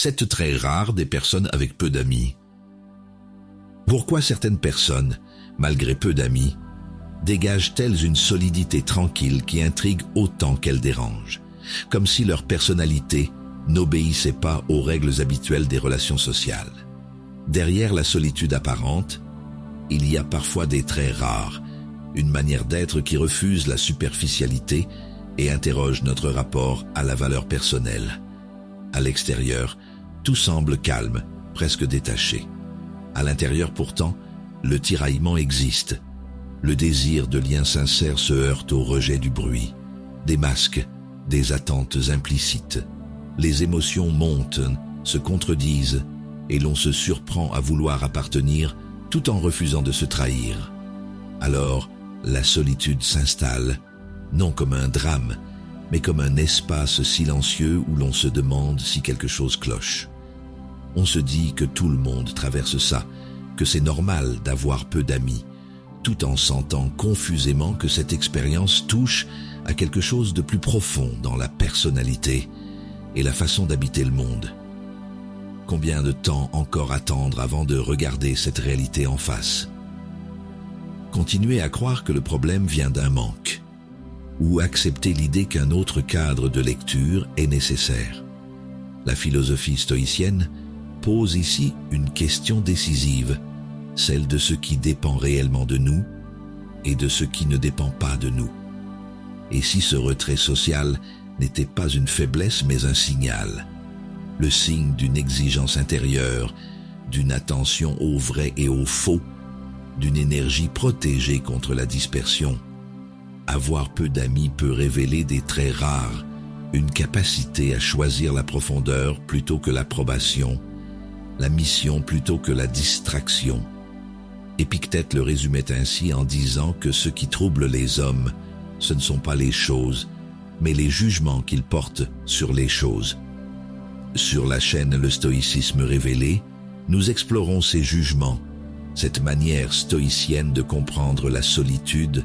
7 traits rares des personnes avec peu d'amis. Pourquoi certaines personnes, malgré peu d'amis, dégagent-elles une solidité tranquille qui intrigue autant qu'elle dérange, comme si leur personnalité n'obéissait pas aux règles habituelles des relations sociales. Derrière la solitude apparente, il y a parfois des traits rares, une manière d'être qui refuse la superficialité et interroge notre rapport à la valeur personnelle. À l'extérieur, tout semble calme, presque détaché. À l'intérieur pourtant, le tiraillement existe. Le désir de liens sincères se heurte au rejet du bruit, des masques, des attentes implicites. Les émotions montent, se contredisent, et l'on se surprend à vouloir appartenir tout en refusant de se trahir. Alors, la solitude s'installe, non comme un drame, mais comme un espace silencieux où l'on se demande si quelque chose cloche. On se dit que tout le monde traverse ça, que c'est normal d'avoir peu d'amis, tout en sentant confusément que cette expérience touche à quelque chose de plus profond dans la personnalité et la façon d'habiter le monde. Combien de temps encore attendre avant de regarder cette réalité en face? Continuer à croire que le problème vient d'un manque, ou accepter l'idée qu'un autre cadre de lecture est nécessaire. La philosophie stoïcienne pose ici une question décisive, celle de ce qui dépend réellement de nous et de ce qui ne dépend pas de nous. Et si ce retrait social n'était pas une faiblesse mais un signal, le signe d'une exigence intérieure, d'une attention au vrai et au faux, d'une énergie protégée contre la dispersion. Avoir peu d'amis peut révéler des traits rares, une capacité à choisir la profondeur plutôt que l'approbation, la mission plutôt que la distraction. Épictète le résumait ainsi en disant que ce qui trouble les hommes, ce ne sont pas les choses, mais les jugements qu'ils portent sur les choses. Sur la chaîne Le Stoïcisme révélé, nous explorons ces jugements, cette manière stoïcienne de comprendre la solitude,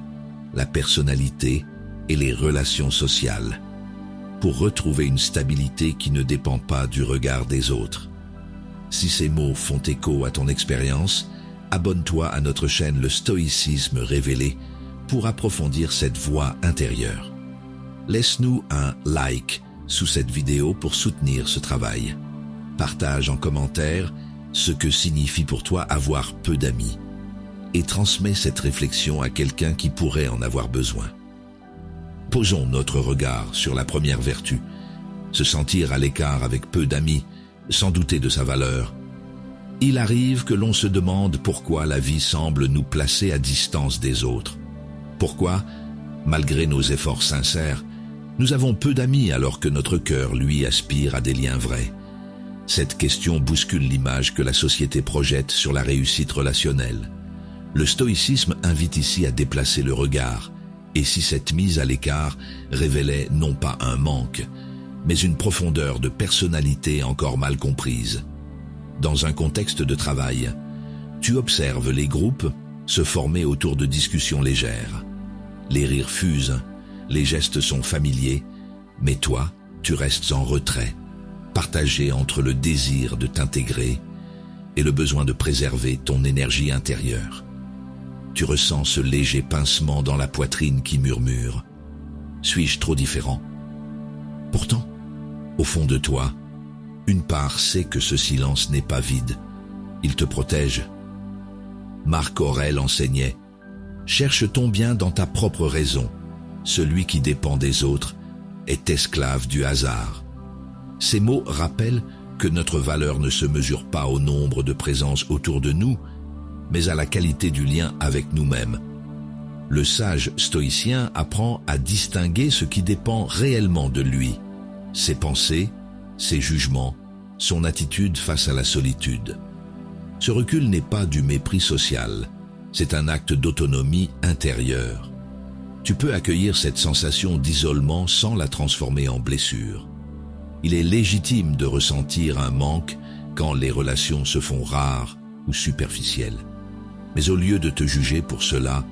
la personnalité et les relations sociales, pour retrouver une stabilité qui ne dépend pas du regard des autres. Si ces mots font écho à ton expérience, abonne-toi à notre chaîne Le Stoïcisme révélé pour approfondir cette voie intérieure. Laisse-nous un like sous cette vidéo pour soutenir ce travail. Partage en commentaire ce que signifie pour toi avoir peu d'amis et transmets cette réflexion à quelqu'un qui pourrait en avoir besoin. Posons notre regard sur la première vertu, se sentir à l'écart avec peu d'amis, sans douter de sa valeur. Il arrive que l'on se demande pourquoi la vie semble nous placer à distance des autres. Pourquoi, malgré nos efforts sincères, nous avons peu d'amis alors que notre cœur, lui, aspire à des liens vrais. Cette question bouscule l'image que la société projette sur la réussite relationnelle. Le stoïcisme invite ici à déplacer le regard, et si cette mise à l'écart révélait non pas un manque, mais une profondeur de personnalité encore mal comprise. Dans un contexte de travail, tu observes les groupes se former autour de discussions légères. Les rires fusent, les gestes sont familiers, mais toi, tu restes en retrait, partagé entre le désir de t'intégrer et le besoin de préserver ton énergie intérieure. Tu ressens ce léger pincement dans la poitrine qui murmure « Suis-je trop différent ?» Pourtant, au fond de toi, une part sait que ce silence n'est pas vide. Il te protège. Marc Aurèle enseignait « Cherche ton bien dans ta propre raison. Celui qui dépend des autres est esclave du hasard. » Ces mots rappellent que notre valeur ne se mesure pas au nombre de présences autour de nous, mais à la qualité du lien avec nous-mêmes. Le sage stoïcien apprend à distinguer ce qui dépend réellement de lui, ses pensées, ses jugements, son attitude face à la solitude. Ce recul n'est pas du mépris social, c'est un acte d'autonomie intérieure. Tu peux accueillir cette sensation d'isolement sans la transformer en blessure. Il est légitime de ressentir un manque quand les relations se font rares ou superficielles. Mais au lieu de te juger pour cela,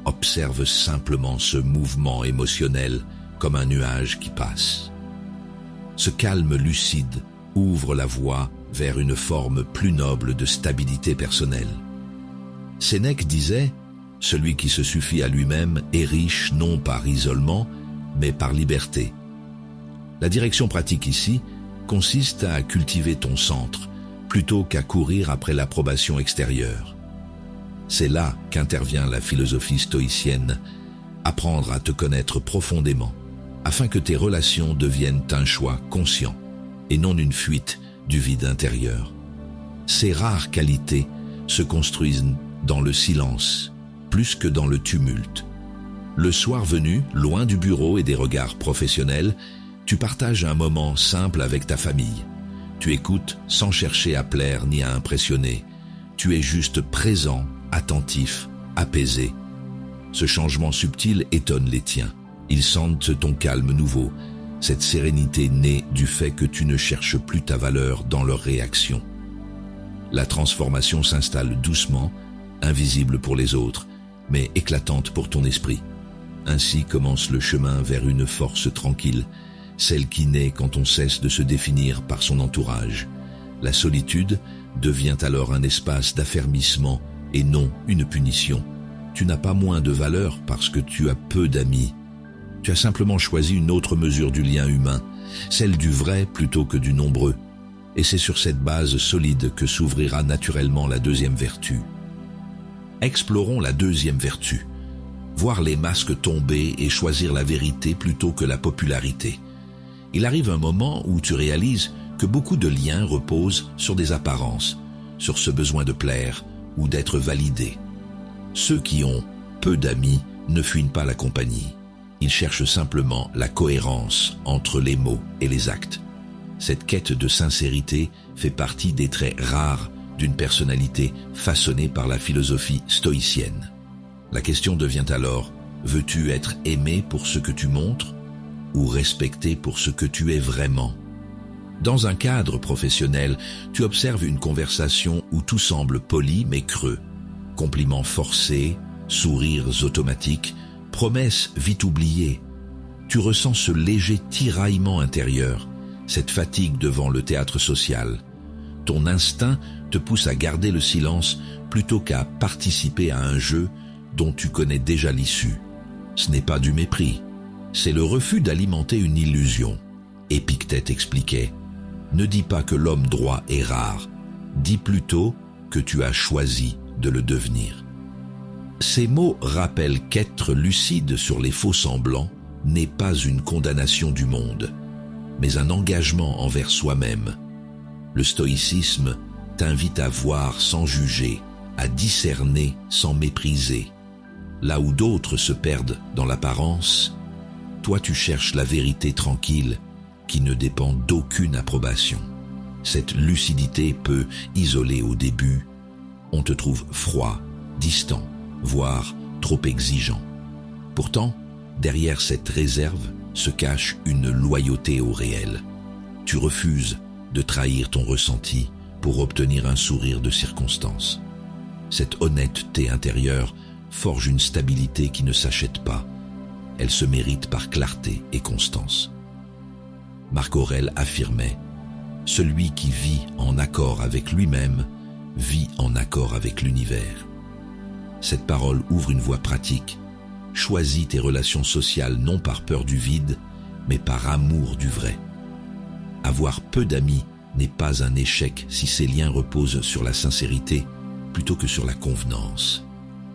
observe simplement ce mouvement émotionnel comme un nuage qui passe. Ce calme lucide ouvre la voie vers une forme plus noble de stabilité personnelle. Sénèque disait « Celui qui se suffit à lui-même est riche non par isolement, mais par liberté ». La direction pratique ici consiste à cultiver ton centre, plutôt qu'à courir après l'approbation extérieure. C'est là qu'intervient la philosophie stoïcienne, apprendre à te connaître profondément, afin que tes relations deviennent un choix conscient et non une fuite du vide intérieur. Ces rares qualités se construisent dans le silence, plus que dans le tumulte. Le soir venu, loin du bureau et des regards professionnels, tu partages un moment simple avec ta famille. Tu écoutes sans chercher à plaire ni à impressionner. Tu es juste présent, attentif, apaisé. Ce changement subtil étonne les tiens. Ils sentent ton calme nouveau. Cette sérénité naît du fait que tu ne cherches plus ta valeur dans leurs réactions. La transformation s'installe doucement, invisible pour les autres, mais éclatante pour ton esprit. Ainsi commence le chemin vers une force tranquille, celle qui naît quand on cesse de se définir par son entourage. La solitude devient alors un espace d'affermissement et non une punition. Tu n'as pas moins de valeur parce que tu as peu d'amis. Tu as simplement choisi une autre mesure du lien humain, celle du vrai plutôt que du nombreux. Et c'est sur cette base solide que s'ouvrira naturellement la deuxième vertu. Explorons la deuxième vertu. Voir les masques tomber et choisir la vérité plutôt que la popularité. Il arrive un moment où tu réalises que beaucoup de liens reposent sur des apparences, sur ce besoin de plaire ou d'être validé. Ceux qui ont peu d'amis ne fuient pas la compagnie. Ils cherchent simplement la cohérence entre les mots et les actes. Cette quête de sincérité fait partie des traits rares d'une personnalité façonnée par la philosophie stoïcienne. La question devient alors, veux-tu être aimé pour ce que tu montres ou respecté pour ce que tu es vraiment? Dans un cadre professionnel, tu observes une conversation où tout semble poli mais creux. Compliments forcés, sourires automatiques, promesses vite oubliées. Tu ressens ce léger tiraillement intérieur, cette fatigue devant le théâtre social. Ton instinct te pousse à garder le silence plutôt qu'à participer à un jeu dont tu connais déjà l'issue. Ce n'est pas du mépris, c'est le refus d'alimenter une illusion. Épictète expliquait « Ne dis pas que l'homme droit est rare, dis plutôt que tu as choisi de le devenir ». Ces mots rappellent qu'être lucide sur les faux-semblants n'est pas une condamnation du monde, mais un engagement envers soi-même. Le stoïcisme t'invite à voir sans juger, à discerner sans mépriser. Là où d'autres se perdent dans l'apparence, toi tu cherches la vérité tranquille qui ne dépend d'aucune approbation. Cette lucidité peut isoler au début. On te trouve froid, distant, voire trop exigeant. Pourtant, derrière cette réserve se cache une loyauté au réel. Tu refuses de trahir ton ressenti pour obtenir un sourire de circonstance. Cette honnêteté intérieure forge une stabilité qui ne s'achète pas. Elle se mérite par clarté et constance. Marc Aurèle affirmait « Celui qui vit en accord avec lui-même vit en accord avec l'univers ». Cette parole ouvre une voie pratique. Choisis tes relations sociales non par peur du vide, mais par amour du vrai. Avoir peu d'amis n'est pas un échec si ces liens reposent sur la sincérité plutôt que sur la convenance.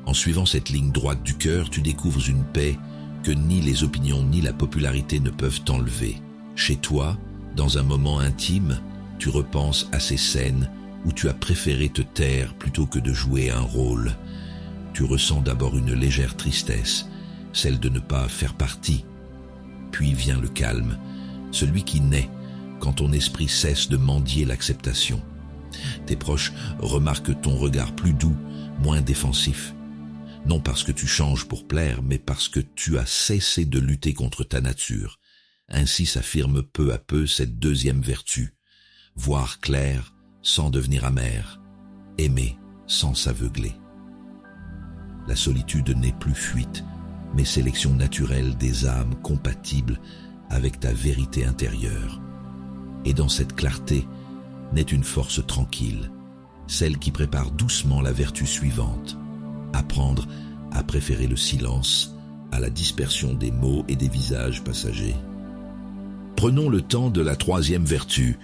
En suivant cette ligne droite du cœur, tu découvres une paix que ni les opinions ni la popularité ne peuvent t'enlever. Chez toi, dans un moment intime, tu repenses à ces scènes où tu as préféré te taire plutôt que de jouer un rôle. Tu ressens d'abord une légère tristesse, celle de ne pas faire partie. Puis vient le calme, celui qui naît quand ton esprit cesse de mendier l'acceptation. Tes proches remarquent ton regard plus doux, moins défensif. Non parce que tu changes pour plaire, mais parce que tu as cessé de lutter contre ta nature. Ainsi s'affirme peu à peu cette deuxième vertu. Voir clair sans devenir amer, aimer sans s'aveugler. La solitude n'est plus fuite, mais sélection naturelle des âmes compatibles avec ta vérité intérieure. Et dans cette clarté naît une force tranquille, celle qui prépare doucement la vertu suivante, apprendre à préférer le silence à la dispersion des mots et des visages passagers. Prenons le temps de la troisième vertu,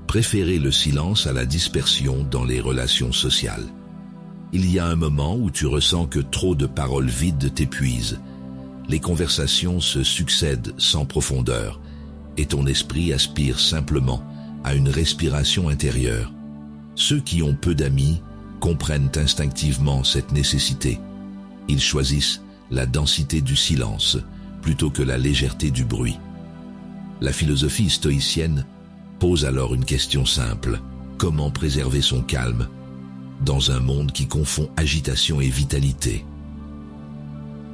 préférer le silence à la dispersion dans les relations sociales. Il y a un moment où tu ressens que trop de paroles vides t'épuisent. Les conversations se succèdent sans profondeur et ton esprit aspire simplement à une respiration intérieure. Ceux qui ont peu d'amis comprennent instinctivement cette nécessité. Ils choisissent la densité du silence plutôt que la légèreté du bruit. La philosophie stoïcienne pose alors une question simple: comment préserver son calme dans un monde qui confond agitation et vitalité?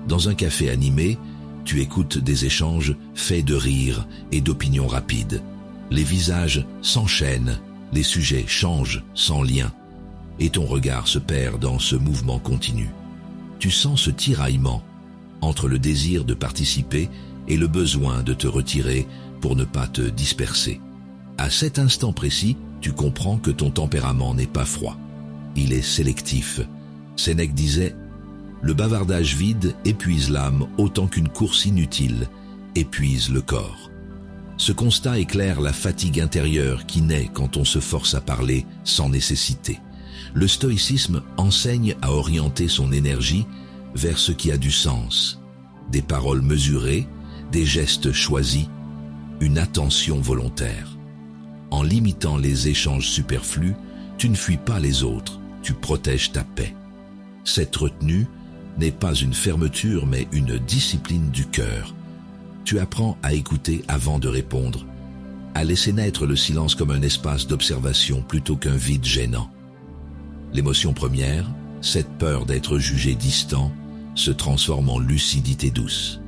Dans un café animé, tu écoutes des échanges faits de rires et d'opinions rapides. Les visages s'enchaînent, les sujets changent sans lien, et ton regard se perd dans ce mouvement continu. Tu sens ce tiraillement entre le désir de participer et le besoin de te retirer pour ne pas te disperser. À cet instant précis, tu comprends que ton tempérament n'est pas froid. Il est sélectif. Sénèque disait « Le bavardage vide épuise l'âme autant qu'une course inutile épuise le corps ». Ce constat éclaire la fatigue intérieure qui naît quand on se force à parler sans nécessité. Le stoïcisme enseigne à orienter son énergie vers ce qui a du sens. Des paroles mesurées, des gestes choisis, une attention volontaire. En limitant les échanges superflus, tu ne fuis pas les autres, tu protèges ta paix. Cette retenue n'est pas une fermeture mais une discipline du cœur. Tu apprends à écouter avant de répondre, à laisser naître le silence comme un espace d'observation plutôt qu'un vide gênant. L'émotion première, cette peur d'être jugé distant, se transforme en lucidité douce.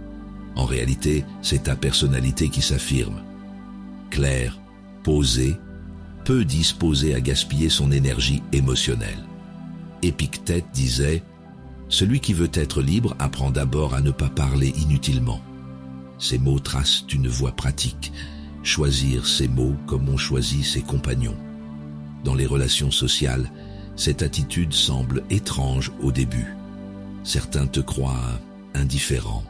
En réalité, c'est ta personnalité qui s'affirme. Claire, posée, peu disposée à gaspiller son énergie émotionnelle. Épictète disait « Celui qui veut être libre apprend d'abord à ne pas parler inutilement ». Ces mots tracent une voie pratique, choisir ses mots comme on choisit ses compagnons. Dans les relations sociales, cette attitude semble étrange au début. Certains te croient indifférent.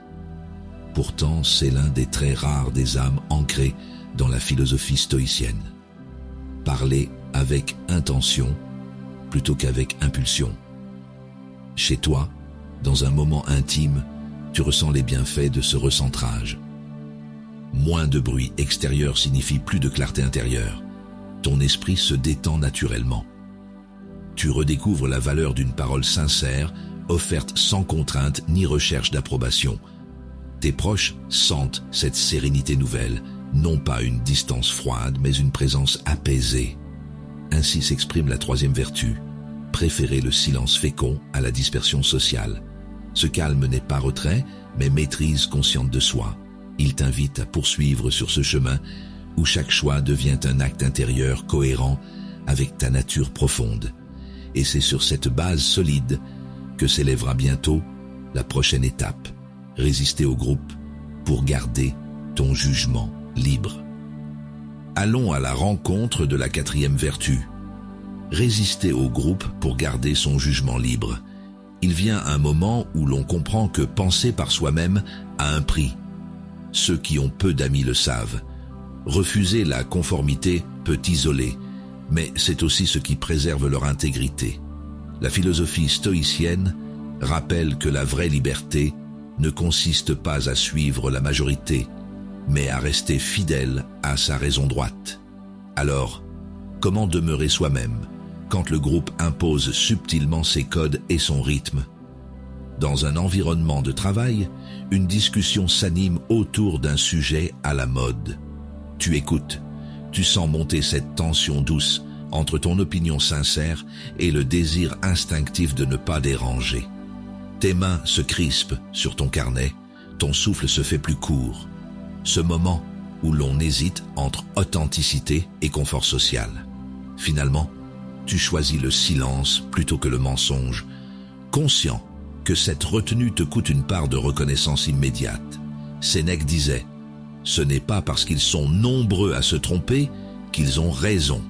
Pourtant, c'est l'un des traits rares des âmes ancrées dans la philosophie stoïcienne. Parler avec intention plutôt qu'avec impulsion. Chez toi, dans un moment intime, tu ressens les bienfaits de ce recentrage. Moins de bruit extérieur signifie plus de clarté intérieure. Ton esprit se détend naturellement. Tu redécouvres la valeur d'une parole sincère, offerte sans contrainte ni recherche d'approbation. Tes proches sentent cette sérénité nouvelle, non pas une distance froide, mais une présence apaisée. Ainsi s'exprime la troisième vertu, préférer le silence fécond à la dispersion sociale. Ce calme n'est pas retrait, mais maîtrise consciente de soi. Il t'invite à poursuivre sur ce chemin où chaque choix devient un acte intérieur cohérent avec ta nature profonde. Et c'est sur cette base solide que s'élèvera bientôt la prochaine étape, résister au groupe pour garder ton jugement libre. Allons à la rencontre de la quatrième vertu. Résister au groupe pour garder son jugement libre. Il vient un moment où l'on comprend que penser par soi-même a un prix. Ceux qui ont peu d'amis le savent. Refuser la conformité peut isoler, mais c'est aussi ce qui préserve leur intégrité. La philosophie stoïcienne rappelle que la vraie liberté ne consiste pas à suivre la majorité, mais à rester fidèle à sa raison droite. Alors, comment demeurer soi-même quand le groupe impose subtilement ses codes et son rythme? Dans un environnement de travail, une discussion s'anime autour d'un sujet à la mode. Tu écoutes, tu sens monter cette tension douce entre ton opinion sincère et le désir instinctif de ne pas déranger. Tes mains se crispent sur ton carnet, ton souffle se fait plus court. Ce moment où l'on hésite entre authenticité et confort social. Finalement, tu choisis le silence plutôt que le mensonge, conscient que cette retenue te coûte une part de reconnaissance immédiate. Sénèque disait « Ce n'est pas parce qu'ils sont nombreux à se tromper qu'ils ont raison.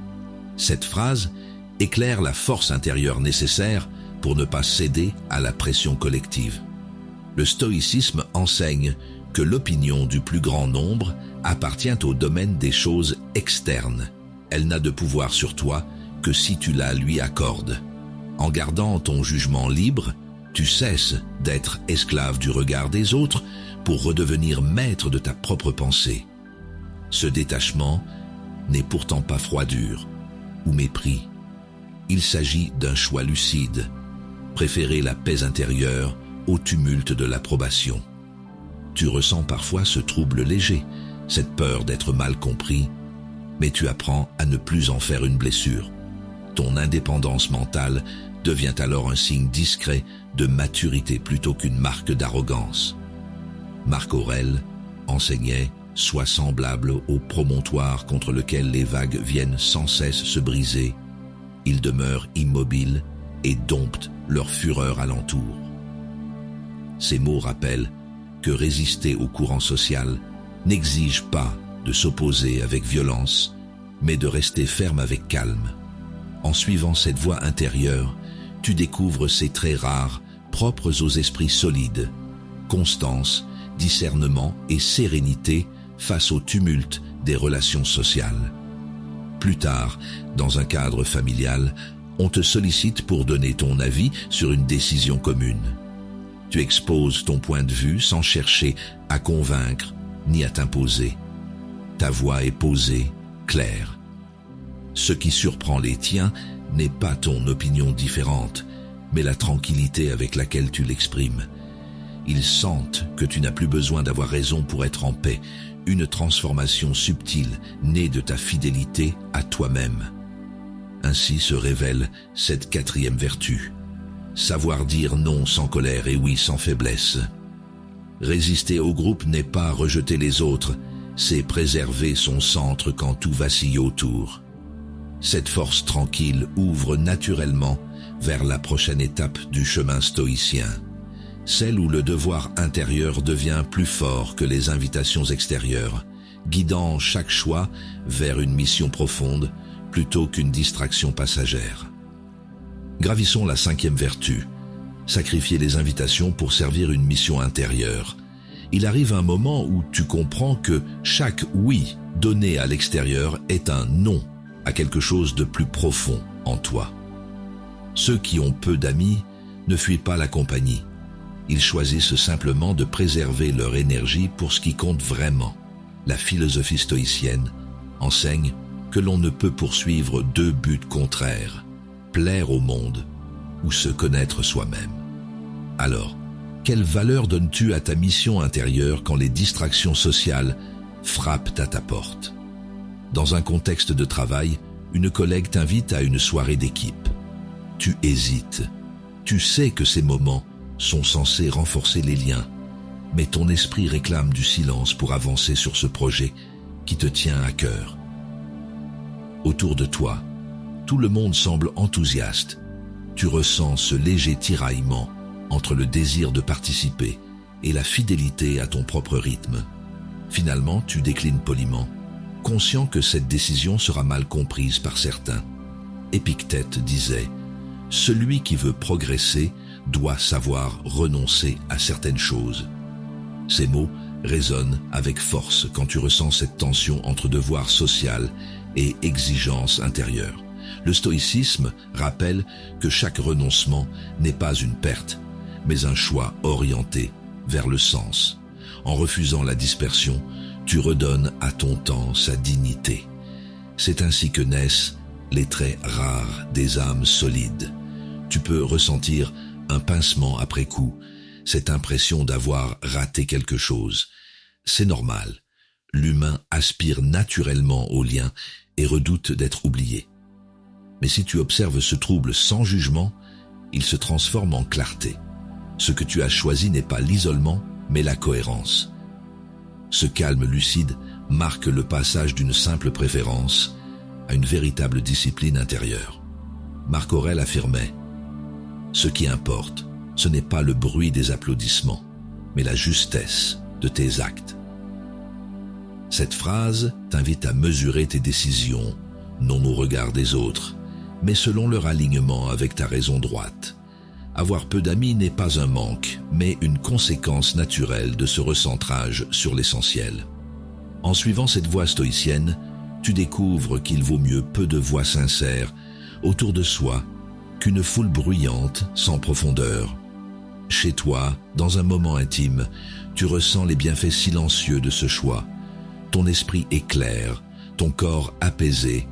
Cette phrase éclaire la force intérieure nécessaire pour ne pas céder à la pression collective. Le stoïcisme enseigne que l'opinion du plus grand nombre appartient au domaine des choses externes. Elle n'a de pouvoir sur toi que si tu la lui accordes. En gardant ton jugement libre, tu cesses d'être esclave du regard des autres pour redevenir maître de ta propre pensée. Ce détachement n'est pourtant pas froidure ou mépris. Il s'agit d'un choix lucide, préférer la paix intérieure au tumulte de l'approbation. Tu ressens parfois ce trouble léger, cette peur d'être mal compris, mais tu apprends à ne plus en faire une blessure. Ton indépendance mentale devient alors un signe discret de maturité plutôt qu'une marque d'arrogance. Marc Aurèle enseignait « Sois semblable au promontoire contre lequel les vagues viennent sans cesse se briser. Ils demeurent immobiles et domptent leur fureur alentour. » Ces mots rappellent que résister au courant social n'exige pas de s'opposer avec violence, mais de rester ferme avec calme. En suivant cette voie intérieure, tu découvres ces traits rares, propres aux esprits solides: constance, discernement et sérénité face au tumulte des relations sociales. Plus tard, dans un cadre familial, on te sollicite pour donner ton avis sur une décision commune. Tu exposes ton point de vue sans chercher à convaincre ni à t'imposer. Ta voix est posée, claire. Ce qui surprend les tiens n'est pas ton opinion différente, mais la tranquillité avec laquelle tu l'exprimes. Ils sentent que tu n'as plus besoin d'avoir raison pour être en paix, une transformation subtile née de ta fidélité à toi-même. Ainsi se révèle cette quatrième vertu: savoir dire non sans colère et oui sans faiblesse. Résister au groupe n'est pas rejeter les autres, c'est préserver son centre quand tout vacille autour. Cette force tranquille ouvre naturellement vers la prochaine étape du chemin stoïcien, celle où le devoir intérieur devient plus fort que les invitations extérieures, guidant chaque choix vers une mission profonde plutôt qu'une distraction passagère. Gravissons la cinquième vertu: sacrifier les invitations pour servir une mission intérieure. Il arrive un moment où tu comprends que chaque oui donné à l'extérieur est un non à quelque chose de plus profond en toi. Ceux qui ont peu d'amis ne fuient pas la compagnie. Ils choisissent simplement de préserver leur énergie pour ce qui compte vraiment. La philosophie stoïcienne enseigne que l'on ne peut poursuivre deux buts contraires: plaire au monde ou se connaître soi-même. Alors, quelle valeur donnes-tu à ta mission intérieure quand les distractions sociales frappent à ta porte? Dans un contexte de travail, une collègue t'invite à une soirée d'équipe. Tu hésites. Tu sais que ces moments sont censés renforcer les liens, mais ton esprit réclame du silence pour avancer sur ce projet qui te tient à cœur. Autour de toi, tout le monde semble enthousiaste. Tu ressens ce léger tiraillement entre le désir de participer et la fidélité à ton propre rythme. Finalement, tu déclines poliment, conscient que cette décision sera mal comprise par certains. Épictète disait « Celui qui veut progresser doit savoir renoncer à certaines choses ». Ces mots résonnent avec force quand tu ressens cette tension entre devoir social et exigence intérieure. Le stoïcisme rappelle que chaque renoncement n'est pas une perte, mais un choix orienté vers le sens. En refusant la dispersion, tu redonnes à ton temps sa dignité. C'est ainsi que naissent les traits rares des âmes solides. Tu peux ressentir un pincement après coup, cette impression d'avoir raté quelque chose. C'est normal. L'humain aspire naturellement au lien et redoute d'être oublié. Mais si tu observes ce trouble sans jugement, il se transforme en clarté. Ce que tu as choisi n'est pas l'isolement, mais la cohérence. Ce calme lucide marque le passage d'une simple préférence à une véritable discipline intérieure. Marc Aurèle affirmait « Ce qui importe, ce n'est pas le bruit des applaudissements, mais la justesse de tes actes. » Cette phrase t'invite à mesurer tes décisions, non au regard des autres, mais selon leur alignement avec ta raison droite. Avoir peu d'amis n'est pas un manque, mais une conséquence naturelle de ce recentrage sur l'essentiel. En suivant cette voie stoïcienne, tu découvres qu'il vaut mieux peu de voix sincères autour de soi qu'une foule bruyante sans profondeur. Chez toi, dans un moment intime, tu ressens les bienfaits silencieux de ce choix. Ton esprit est clair, ton corps apaisé.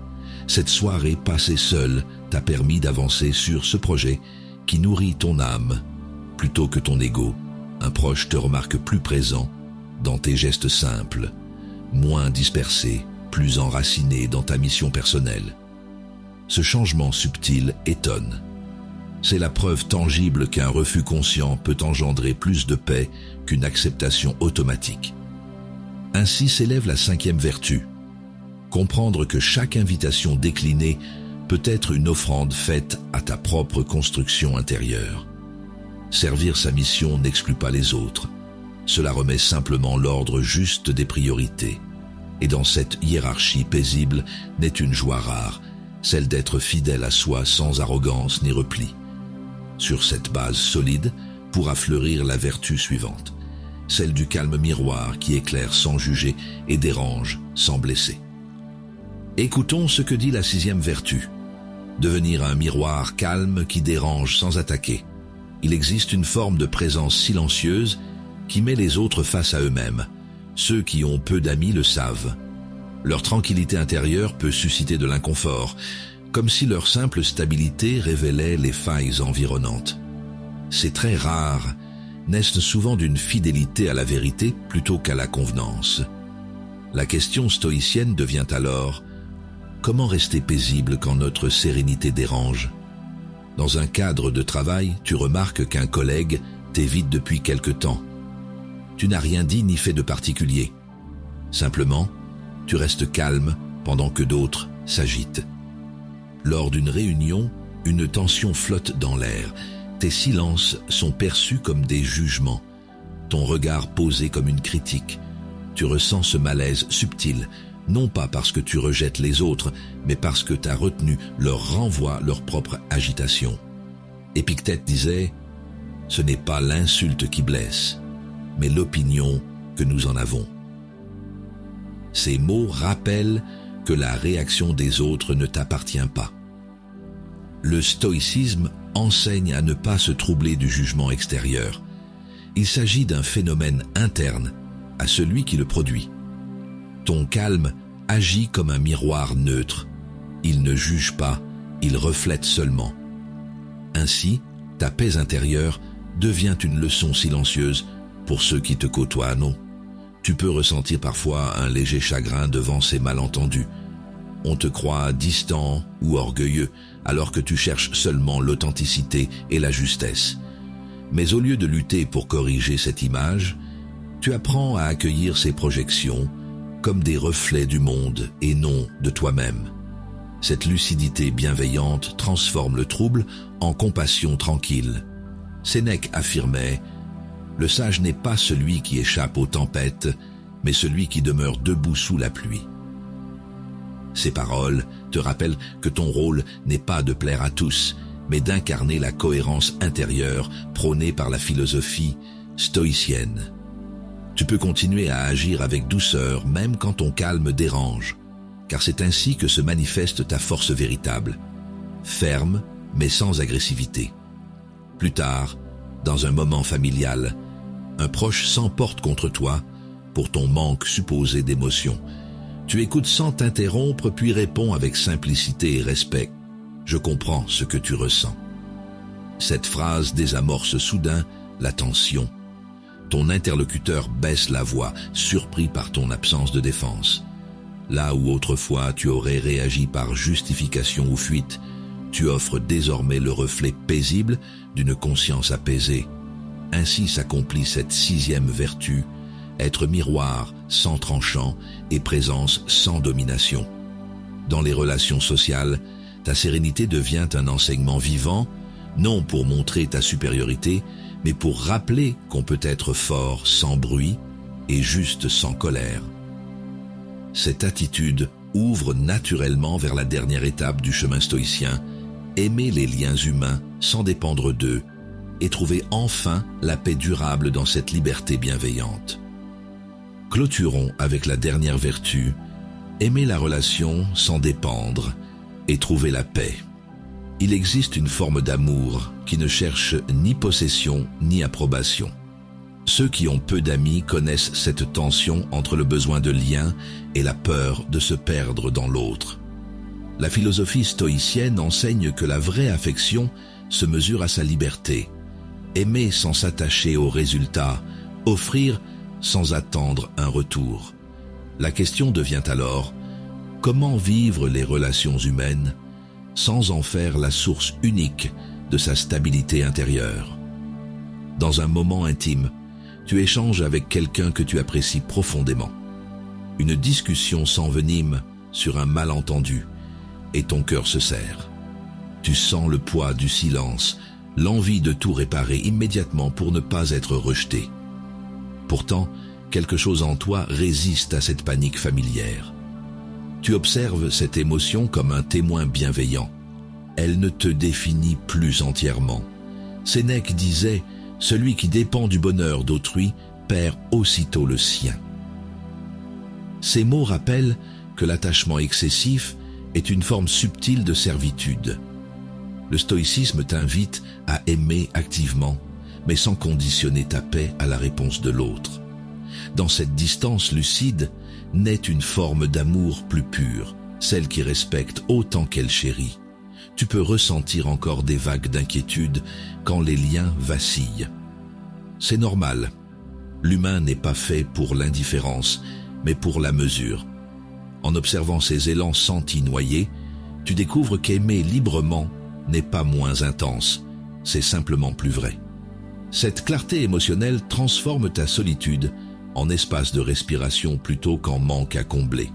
Cette soirée passée seule t'a permis d'avancer sur ce projet qui nourrit ton âme plutôt que ton ego. Un proche te remarque plus présent dans tes gestes simples, moins dispersé, plus enraciné dans ta mission personnelle. Ce changement subtil étonne. C'est la preuve tangible qu'un refus conscient peut engendrer plus de paix qu'une acceptation automatique. Ainsi s'élève la 5e vertu. Comprendre que chaque invitation déclinée peut être une offrande faite à ta propre construction intérieure. Servir sa mission n'exclut pas les autres. Cela remet simplement l'ordre juste des priorités. Et dans cette hiérarchie paisible naît une joie rare, celle d'être fidèle à soi sans arrogance ni repli. Sur cette base solide pourra fleurir la vertu suivante, celle du calme miroir qui éclaire sans juger et dérange sans blesser. Écoutons ce que dit la 6e vertu. Devenir un miroir calme qui dérange sans attaquer. Il existe une forme de présence silencieuse qui met les autres face à eux-mêmes. Ceux qui ont peu d'amis le savent. Leur tranquillité intérieure peut susciter de l'inconfort, comme si leur simple stabilité révélait les failles environnantes. Ces traits rares naissent souvent d'une fidélité à la vérité plutôt qu'à la convenance. La question stoïcienne devient alors: comment rester paisible quand notre sérénité dérange? Dans un cadre de travail, tu remarques qu'un collègue t'évite depuis quelque temps. Tu n'as rien dit ni fait de particulier. Simplement, tu restes calme pendant que d'autres s'agitent. Lors d'une réunion, une tension flotte dans l'air. Tes silences sont perçus comme des jugements, ton regard posé comme une critique. Tu ressens ce malaise subtil, non pas parce que tu rejettes les autres, mais parce que ta retenue leur renvoie leur propre agitation. Épictète disait « Ce n'est pas l'insulte qui blesse, mais l'opinion que nous en avons. » Ces mots rappellent que la réaction des autres ne t'appartient pas. Le stoïcisme enseigne à ne pas se troubler du jugement extérieur. Il s'agit d'un phénomène interne à celui qui le produit. Ton calme agit comme un miroir neutre. Il ne juge pas, il reflète seulement. Ainsi, ta paix intérieure devient une leçon silencieuse pour ceux qui te côtoient, non? Tu peux ressentir parfois un léger chagrin devant ces malentendus. On te croit distant ou orgueilleux, alors que tu cherches seulement l'authenticité et la justesse. Mais au lieu de lutter pour corriger cette image, tu apprends à accueillir ces projections comme des reflets du monde et non de toi-même. Cette lucidité bienveillante transforme le trouble en compassion tranquille. Sénèque affirmait « Le sage n'est pas celui qui échappe aux tempêtes, mais celui qui demeure debout sous la pluie. » Ces paroles te rappellent que ton rôle n'est pas de plaire à tous, mais d'incarner la cohérence intérieure prônée par la philosophie stoïcienne. Tu peux continuer à agir avec douceur même quand ton calme dérange, car c'est ainsi que se manifeste ta force véritable, ferme mais sans agressivité. Plus tard, dans un moment familial, un proche s'emporte contre toi pour ton manque supposé d'émotion. Tu écoutes sans t'interrompre puis réponds avec simplicité et respect. « Je comprends ce que tu ressens. » Cette phrase désamorce soudain la tension. Ton interlocuteur baisse la voix, surpris par ton absence de défense. Là où autrefois tu aurais réagi par justification ou fuite, tu offres désormais le reflet paisible d'une conscience apaisée. Ainsi s'accomplit cette 6e vertu, être miroir sans tranchant et présence sans domination. Dans les relations sociales, ta sérénité devient un enseignement vivant, non pour montrer ta supériorité, mais pour rappeler qu'on peut être fort sans bruit et juste sans colère. Cette attitude ouvre naturellement vers la dernière étape du chemin stoïcien, aimer les liens humains sans dépendre d'eux et trouver enfin la paix durable dans cette liberté bienveillante. Clôturons avec la dernière vertu, aimer la relation sans dépendre et trouver la paix. Il existe une forme d'amour qui ne cherche ni possession ni approbation. Ceux qui ont peu d'amis connaissent cette tension entre le besoin de lien et la peur de se perdre dans l'autre. La philosophie stoïcienne enseigne que la vraie affection se mesure à sa liberté. Aimer sans s'attacher aux résultats, offrir sans attendre un retour. La question devient alors, comment vivre les relations humaines sans en faire la source unique de sa stabilité intérieure? Dans un moment intime, tu échanges avec quelqu'un que tu apprécies profondément. Une discussion s'envenime sur un malentendu et ton cœur se serre. Tu sens le poids du silence, l'envie de tout réparer immédiatement pour ne pas être rejeté. Pourtant, quelque chose en toi résiste à cette panique familière. Tu observes cette émotion comme un témoin bienveillant. Elle ne te définit plus entièrement. Sénèque disait « Celui qui dépend du bonheur d'autrui perd aussitôt le sien ». Ces mots rappellent que l'attachement excessif est une forme subtile de servitude. Le stoïcisme t'invite à aimer activement, mais sans conditionner ta paix à la réponse de l'autre. Dans cette distance lucide naît une forme d'amour plus pure, celle qui respecte autant qu'elle chérit. Tu peux ressentir encore des vagues d'inquiétude quand les liens vacillent. C'est normal. L'humain n'est pas fait pour l'indifférence, mais pour la mesure. En observant ces élans sentis noyés, tu découvres qu'aimer librement n'est pas moins intense, c'est simplement plus vrai. Cette clarté émotionnelle transforme ta solitude en espace de respiration plutôt qu'en manque à combler.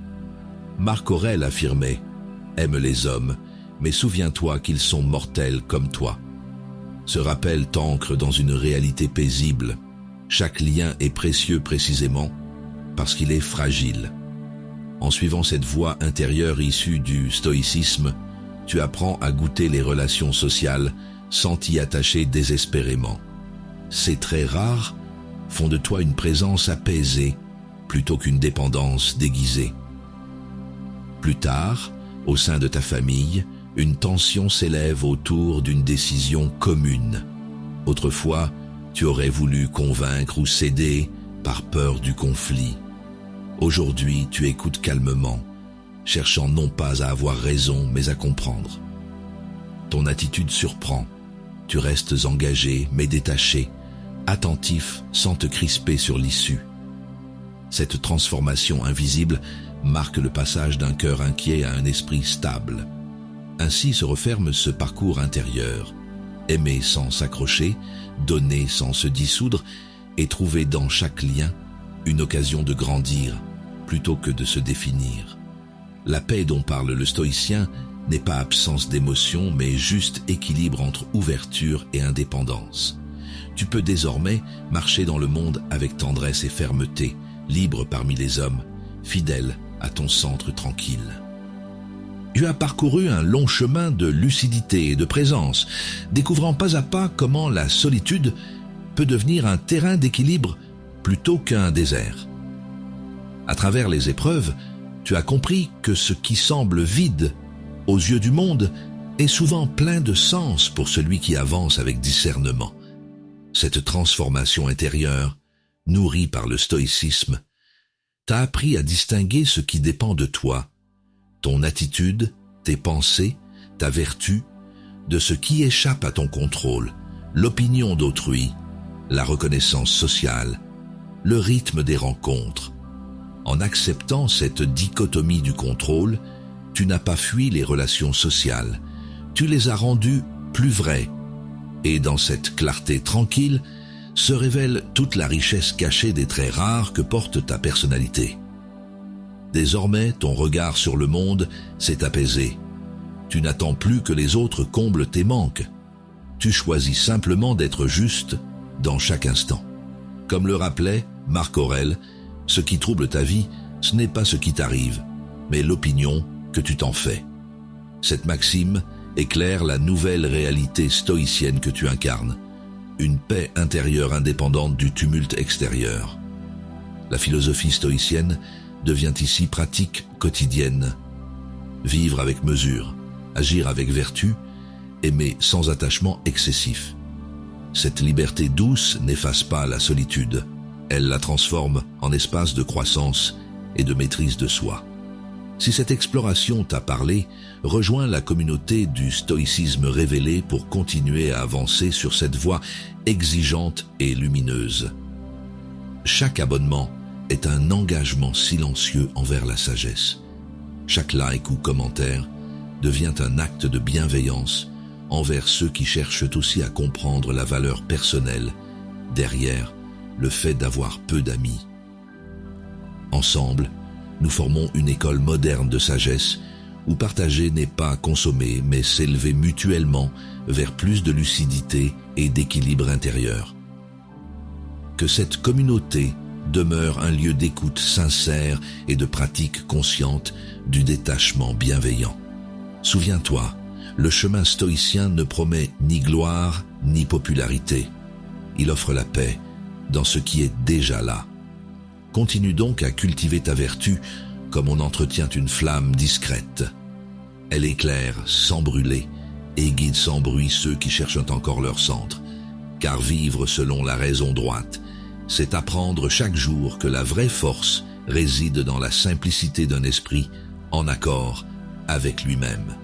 Marc Aurèle affirmait « Aime les hommes, mais souviens-toi qu'ils sont mortels comme toi. » Ce rappel t'ancre dans une réalité paisible. Chaque lien est précieux précisément parce qu'il est fragile. En suivant cette voie intérieure issue du stoïcisme, tu apprends à goûter les relations sociales sans t'y attacher désespérément. Ces traits rares font de toi une présence apaisée plutôt qu'une dépendance déguisée. Plus tard, au sein de ta famille, une tension s'élève autour d'une décision commune. Autrefois, tu aurais voulu convaincre ou céder par peur du conflit. Aujourd'hui, tu écoutes calmement, cherchant non pas à avoir raison, mais à comprendre. Ton attitude surprend. Tu restes engagé, mais détaché, attentif sans te crisper sur l'issue. Cette transformation invisible marque le passage d'un cœur inquiet à un esprit stable. Ainsi se referme ce parcours intérieur. Aimer sans s'accrocher, donner sans se dissoudre et trouver dans chaque lien une occasion de grandir plutôt que de se définir. La paix dont parle le stoïcien n'est pas absence d'émotion mais juste équilibre entre ouverture et indépendance. Tu peux désormais marcher dans le monde avec tendresse et fermeté, libre parmi les hommes, fidèle à ton centre tranquille. Tu as parcouru un long chemin de lucidité et de présence, découvrant pas à pas comment la solitude peut devenir un terrain d'équilibre plutôt qu'un désert. À travers les épreuves, tu as compris que ce qui semble vide aux yeux du monde est souvent plein de sens pour celui qui avance avec discernement. Cette transformation intérieure, nourrie par le stoïcisme, t'a appris à distinguer ce qui dépend de toi, ton attitude, tes pensées, ta vertu, de ce qui échappe à ton contrôle, l'opinion d'autrui, la reconnaissance sociale, le rythme des rencontres. En acceptant cette dichotomie du contrôle, tu n'as pas fui les relations sociales, tu les as rendues plus vraies. Et dans cette clarté tranquille, se révèle toute la richesse cachée des traits rares que porte ta personnalité. Désormais, ton regard sur le monde s'est apaisé. Tu n'attends plus que les autres comblent tes manques. Tu choisis simplement d'être juste dans chaque instant. Comme le rappelait Marc Aurèle, ce qui trouble ta vie Ce n'est pas ce qui t'arrive, mais l'opinion que tu t'en fais. Cette maxime éclaire la nouvelle réalité stoïcienne que tu incarnes, une paix intérieure indépendante du tumulte extérieur. La philosophie stoïcienne devient ici pratique quotidienne. Vivre avec mesure, agir avec vertu, aimer sans attachement excessif. Cette liberté douce n'efface pas la solitude, elle la transforme en espace de croissance et de maîtrise de soi. Si cette exploration t'a parlé, rejoins la communauté du stoïcisme révélé pour continuer à avancer sur cette voie exigeante et lumineuse. Chaque abonnement est un engagement silencieux envers la sagesse. Chaque like ou commentaire devient un acte de bienveillance envers ceux qui cherchent aussi à comprendre la valeur personnelle derrière le fait d'avoir peu d'amis. Ensemble, nous formons une école moderne de sagesse où partager n'est pas consommer mais s'élever mutuellement vers plus de lucidité et d'équilibre intérieur. Que cette communauté demeure un lieu d'écoute sincère et de pratique consciente du détachement bienveillant. Souviens-toi, le chemin stoïcien ne promet ni gloire ni popularité. Il offre la paix dans ce qui est déjà là. Continue donc à cultiver ta vertu comme on entretient une flamme discrète. Elle éclaire sans brûler et guide sans bruit ceux qui cherchent encore leur centre. Car vivre selon la raison droite, c'est apprendre chaque jour que la vraie force réside dans la simplicité d'un esprit en accord avec lui-même.